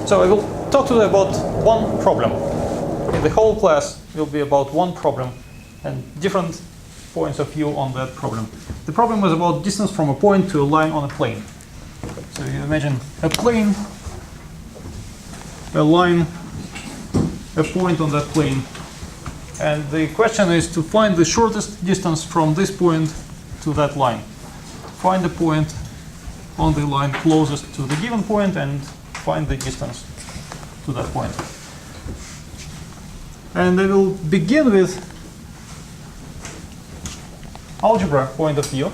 So I will talk to you about one problem. The whole class will be about one problem and different points of view on that problem. The problem was about distance from a point to a line on a plane. So you imagine a plane, a line, a point on that plane. And the question is to find the shortest distance from this point to that line. Find the point on the line closest to the given point and find the distance to that point. And I will begin with algebra point of view.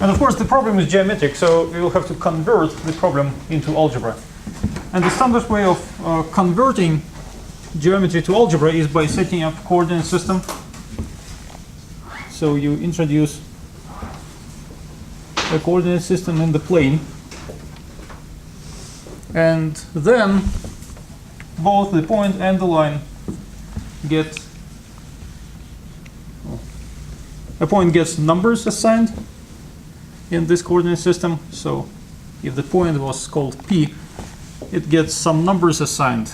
And of course the problem is geometric, so we will have to convert the problem into algebra. And the standard way of converting geometry to algebra is by setting up coordinate system. So you introduce a coordinate system in the plane, and then both the point and the line get a point gets numbers assigned in this coordinate system. So if the point was called P, it gets some numbers assigned.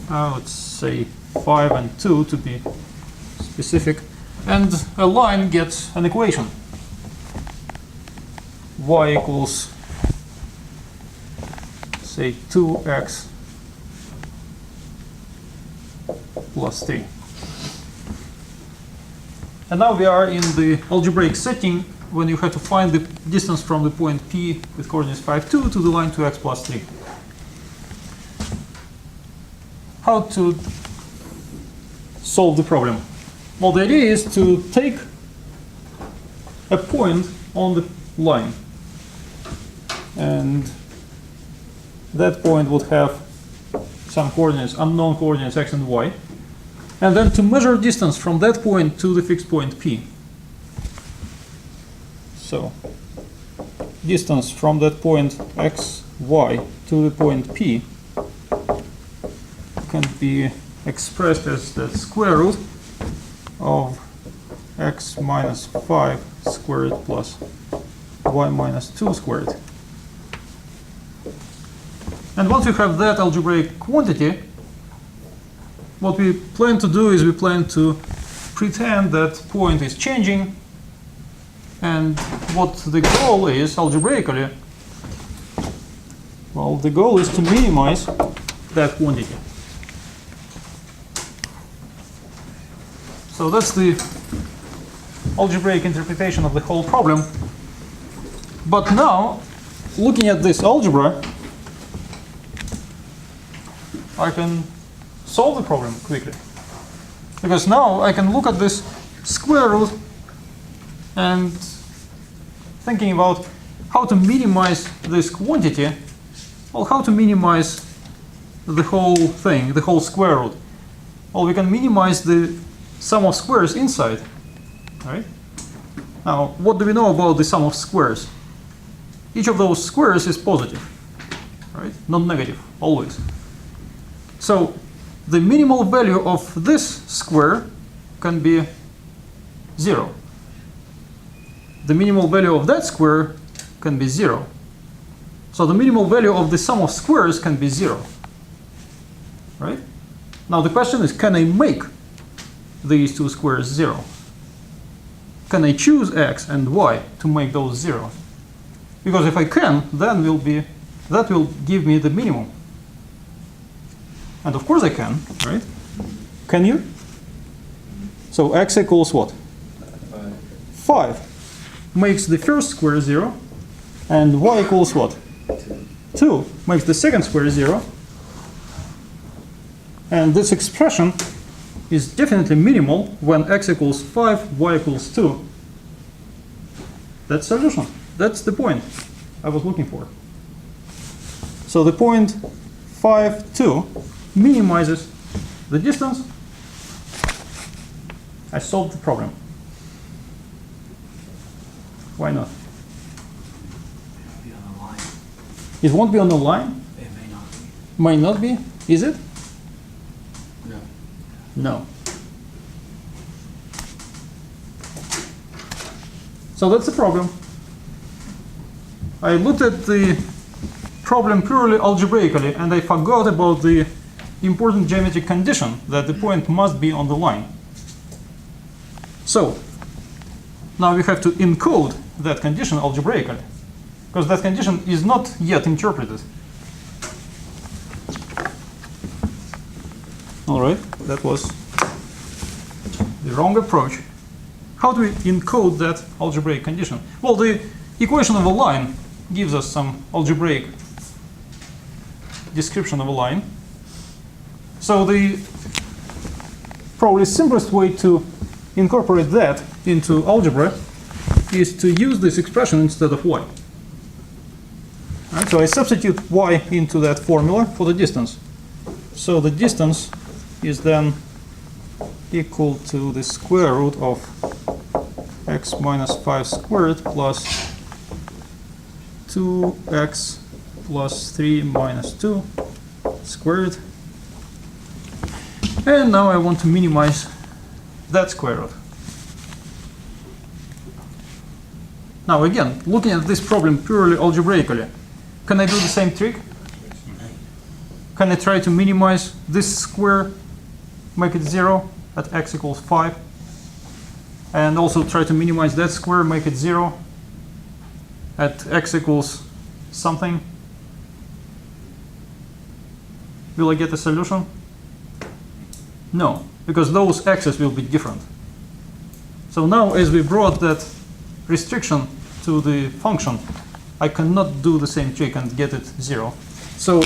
Let's say 5 and 2 to be specific. And a line gets an equation. Y equals, say, 2x plus 3. And now we are in the algebraic setting when you have to find the distance from the point P with coordinates 5, 2 to the line 2x plus 3. How to solve the problem? Well, the idea is to take a point on the line, and that point would have some coordinates, unknown coordinates x and y, and then to measure distance from that point to the fixed point P. So distance from that point x, y to the point P can be expressed as the square root of x minus 5 squared plus y minus 2 squared. And once you have that algebraic quantity, what we plan to do is we plan to pretend that point is changing, and what the goal is algebraically, well, the goal is to minimize that quantity. So that's the algebraic interpretation of the whole problem. But now, looking at this algebra, I can solve the problem quickly. Because now I can look at this square root and thinking about how to minimize this quantity. Well, how to minimize the whole thing, the whole square root? Well, we can minimize the sum of squares inside, right? Now, what do we know about the sum of squares? Each of those squares is positive, right? Not negative, always. So the minimal value of this square can be 0. The minimal value of that square can be 0. So the minimal value of the sum of squares can be 0, right? Now the question is, can I make these two squares 0? Can I choose x and y to make those 0? Because if I can, then that will give me the minimum. And of course I can, right? Can you? So x equals what? 5 makes the first square 0, and y equals what? 2 makes the second square 0. And this expression is definitely minimal when x equals 5, y equals 2. That's solution. That's the point I was looking for. So the point 5, 2 minimizes the distance. I solved the problem. Why not? It won't be on the line? It may not be. May not be? Is it? No. No. So that's the problem. I looked at the problem purely algebraically, and I forgot about the important geometric condition that the point must be on the line. So now we have to encode that condition algebraically, because that condition is not yet interpreted. All right, that was the wrong approach. How do we encode that algebraic condition? Well, the equation of a line gives us some algebraic description of a line. So the probably simplest way to incorporate that into algebra is to use this expression instead of y. Right, so I substitute y into that formula for the distance. So the distance is then equal to the square root of x minus 5 squared plus 2x plus 3 minus 2 squared. And now I want to minimize that square root. Now again, looking at this problem purely algebraically, can I do the same trick? Can I try to minimize this square, make it 0 at x equals 5, and also try to minimize that square, make it 0 at x equals something? Will I get a solution? No, because those x's will be different. So now, as we brought that restriction to the function, I cannot do the same trick and get it 0. So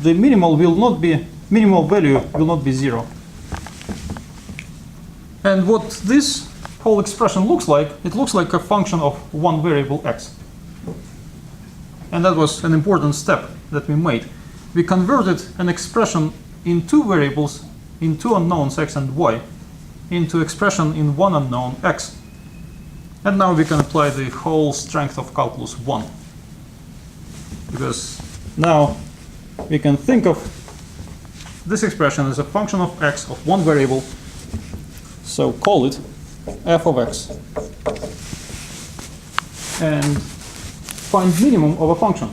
the minimal value will not be 0. And what this whole expression looks like, it looks like a function of one variable x. And that was an important step that we made. We converted an expression in two variables, in two unknowns x and y, into expression in one unknown x. And now we can apply the whole strength of calculus 1. Because now we can think of this expression as a function of x of one variable. So call it f of x. And find minimum of a function.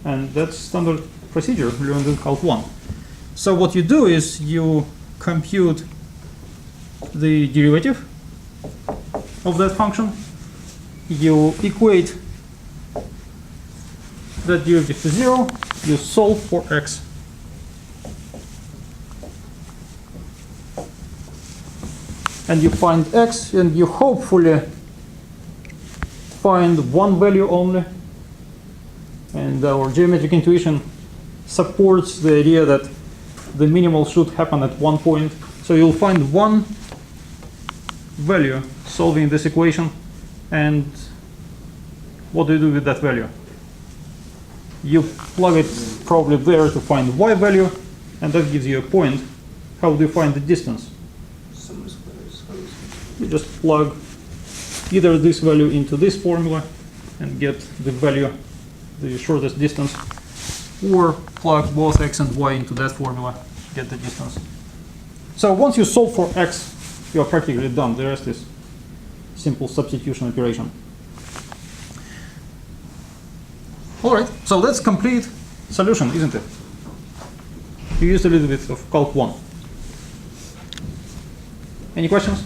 And that's standard procedure learned in Calc 1. So what you do is you compute the derivative of that function. You equate that derivative to 0. You solve for x. And you find x, and you hopefully find one value only. And our geometric intuition supports the idea that the minimal should happen at one point. So you'll find one value solving this equation. And what do you do with that value? You plug it probably there to find y value, and that gives you a point. How do you find the distance? You just plug either this value into this formula and get the value, the shortest distance, or plug both x and y into that formula, get the distance. So once you solve for x, you are practically done. The rest is simple substitution operation. All right, so that's complete solution, isn't it? You used a little bit of Calc 1. Any questions?